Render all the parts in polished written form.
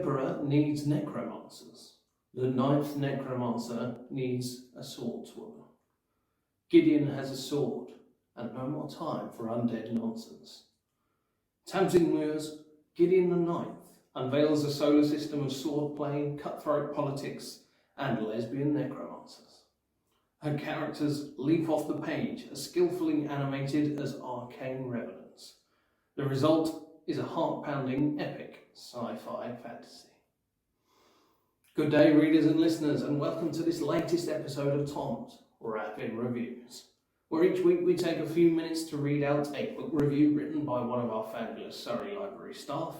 Emperor needs necromancers. The ninth necromancer needs a swordswoman. Gideon has a sword, and no more time for undead nonsense. Tamsin Muir's Gideon the Ninth unveils a solar system of sword-playing, cutthroat politics, and lesbian necromancers. Her characters leap off the page as skillfully animated as arcane revenants. The result is a heart-pounding, epic sci-fi fantasy. Good day, readers and listeners, and welcome to this latest episode of Tom's Rapid Reviews, where each week we take a few minutes to read out a book review written by one of our fabulous Surrey Library staff.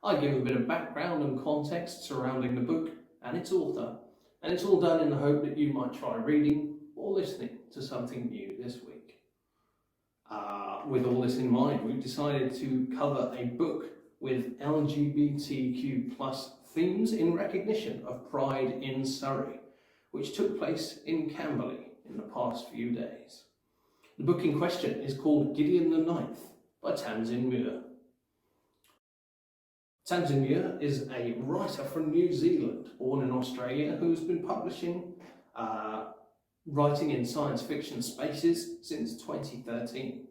I give a bit of background and context surrounding the book and its author, and it's all done in the hope that you might try reading or listening to something new this week. With all this in mind, we've decided to cover a book with LGBTQ+ themes in recognition of Pride in Surrey, which took place in Camberley in the past few days. The book in question is called Gideon the Ninth by Tamsin Muir. Tamsin Muir is a writer from New Zealand, born in Australia, who's been publishing writing in science fiction spaces since 2013.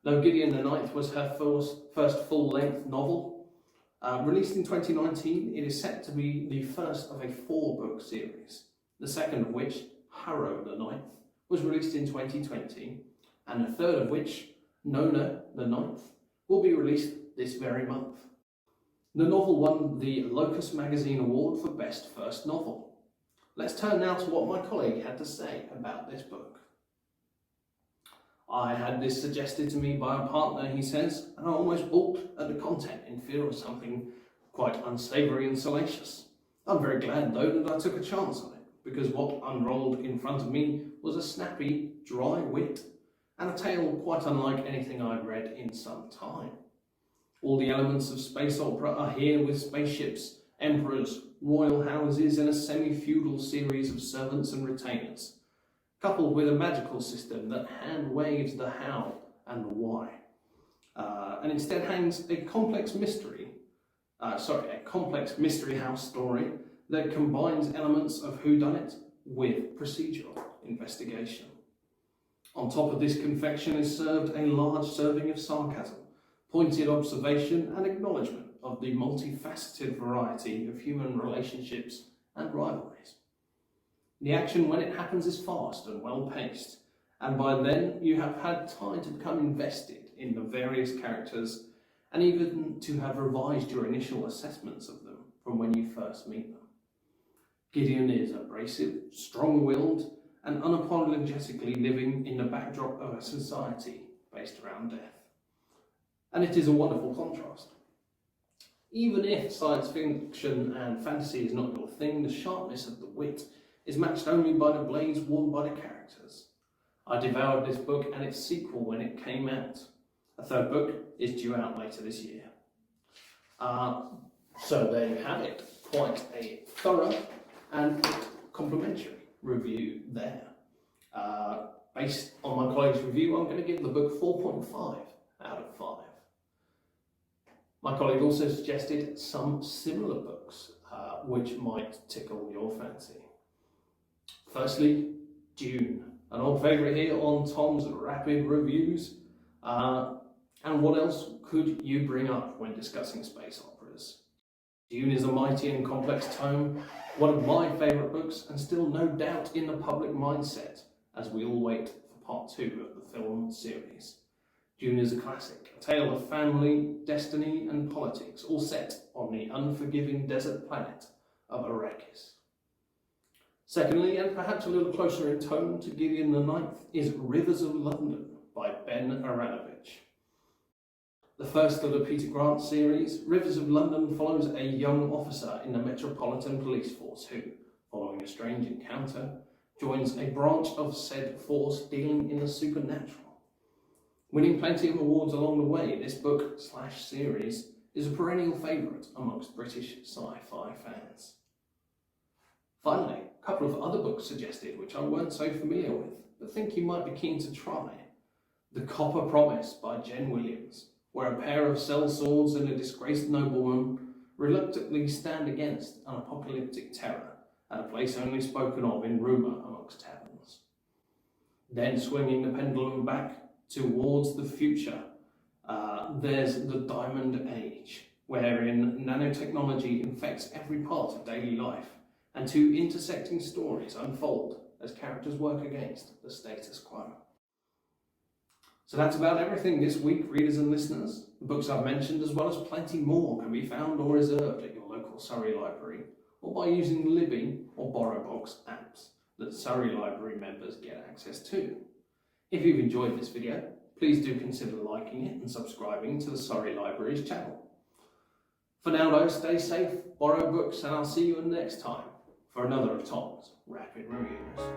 Though Gideon the Ninth was her first full-length novel, released in 2019, it is set to be the first of a 4-book series, the second of which, Harrow the Ninth, was released in 2020, and the third of which, Nona the Ninth, will be released this very month. The novel won the Locus Magazine Award for Best First Novel. Let's turn now to what my colleague had to say about this book. I had this suggested to me by a partner, he says, and I almost balked at the content in fear of something quite unsavoury and salacious. I'm very glad, though, that I took a chance on it, because what unrolled in front of me was a snappy, dry wit, and a tale quite unlike anything I'd read in some time. All the elements of space opera are here, with spaceships, emperors, royal houses, and a semi-feudal series of servants and retainers, coupled with a magical system that hand waves the how and the why, and instead hangs a complex mystery house story that combines elements of whodunit with procedural investigation. On top of this confection is served a large serving of sarcasm, pointed observation, and acknowledgement of the multifaceted variety of human relationships and rivalries. The action, when it happens, is fast and well-paced, and by then you have had time to become invested in the various characters and even to have revised your initial assessments of them from when you first meet them. Gideon is abrasive, strong-willed, and unapologetically living in the backdrop of a society based around death. And it is a wonderful contrast. Even if science fiction and fantasy is not your thing, the sharpness of the wit is matched only by the blades worn by the characters. I devoured this book and its sequel when it came out. A third book is due out later this year. So there you have it. Quite a thorough and complimentary review there. Based on my colleague's review, I'm going to give the book 4.5 out of 5. My colleague also suggested some similar books which might tickle your fancy. Firstly, Dune, an old favourite here on Tom's Rapid Reviews. And what else could you bring up when discussing space operas? Dune is a mighty and complex tome, one of my favourite books, and still no doubt in the public mindset as we all wait for part 2 of the film series. Dune is a classic, a tale of family, destiny, and politics, all set on the unforgiving desert planet of Arrakis. Secondly, and perhaps a little closer in tone to Gideon the Ninth, is Rivers of London by Ben Aaronovitch. The first of the Peter Grant series, Rivers of London follows a young officer in the Metropolitan Police Force who, following a strange encounter, joins a branch of said force dealing in the supernatural. Winning plenty of awards along the way, this book/series is a perennial favourite amongst British sci-fi fans. Finally, a couple of other books suggested which I weren't so familiar with, but think you might be keen to try. The Copper Promise by Jen Williams, where a pair of sellswords and a disgraced nobleman reluctantly stand against an apocalyptic terror at a place only spoken of in rumour amongst taverns. Then swinging the pendulum back towards the future, there's the Diamond Age, wherein nanotechnology infects every part of daily life, and two intersecting stories unfold as characters work against the status quo. So that's about everything this week, readers and listeners. The books I've mentioned, as well as plenty more, can be found or reserved at your local Surrey library, or by using the Libby or BorrowBox apps that Surrey Library members get access to. If you've enjoyed this video, please do consider liking it and subscribing to the Surrey Library's channel. For now though, stay safe, borrow books, and I'll see you next time for another of Tom's Rapid Reviews.